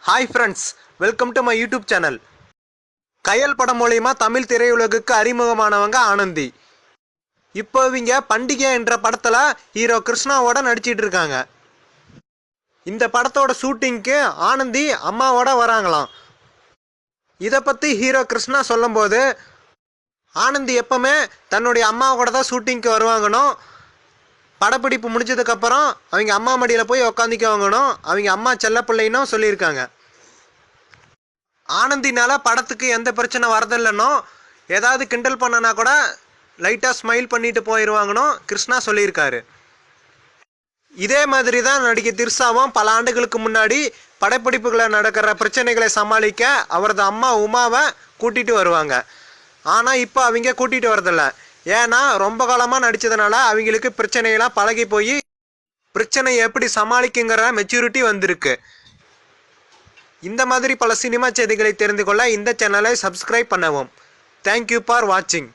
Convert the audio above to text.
Hi friends, welcome to my YouTube channel. கயல் படம் மூலமா தமிழ் திரையுலகுக்கு அறிமுகமானவங்க ஆனந்தி. இப்போ இவங்க பண்டிகை என்ற படத்துல ஹீரோ கிருஷ்ணாவோட நடிச்சிட்டு இருக்காங்க. இந்த படத்தோட ஷூட்டிங்க்கு ஆனந்தி அம்மாவோட வராங்களாம். இத பத்தி ஹீரோ கிருஷ்ணா சொல்லும்போது ஆனந்தி எப்பவுமே தன்னுடைய அம்மாவோட தான் ஷூட்டிங்க்கு வருவாங்கனோ, படப்பிடிப்பு முடிஞ்சதுக்கு அப்புறம் அவங்க அம்மா மடியில போய் உட்காந்துக்குவாங்கனோ, அவங்க அம்மா செல்லப்பிள்ளைன்னு சொல்லியிருக்காங்க. ஆனந்தினால படத்துக்கு எந்த பிரச்சனை வரதில்லைனோ, ஏதாவது கிண்டல் பண்ணனா கூட லைட்டாக ஸ்மைல் பண்ணிட்டு போயிடுவாங்கன்னு கிருஷ்ணா சொல்லியிருக்காரு. இதே மாதிரி தான் நடிகை திரிஷாவும் பல ஆண்டுகளுக்கு முன்னாடி படப்பிடிப்புகளை நடக்கிற பிரச்சனைகளை சமாளிக்க அவரது அம்மா உமாவை கூட்டிகிட்டு வருவாங்க. ஆனால் இப்போ அவங்க கூட்டிகிட்டு வரதில்லை. ஏன்னா ரொம்ப காலமாக நடித்ததுனால அவங்களுக்கு பிரச்சனையெல்லாம் பழகி போய் பிரச்சனையை எப்படி சமாளிக்குங்கிற மெச்சூரிட்டி வந்திருக்கு. இந்த மாதிரி பல சினிமா செய்திகளை தெரிந்து கொள்ள இந்த சேனலை சப்ஸ்கிரைப் பண்ணவும். தேங்க்யூ ஃபார் வாட்சிங்.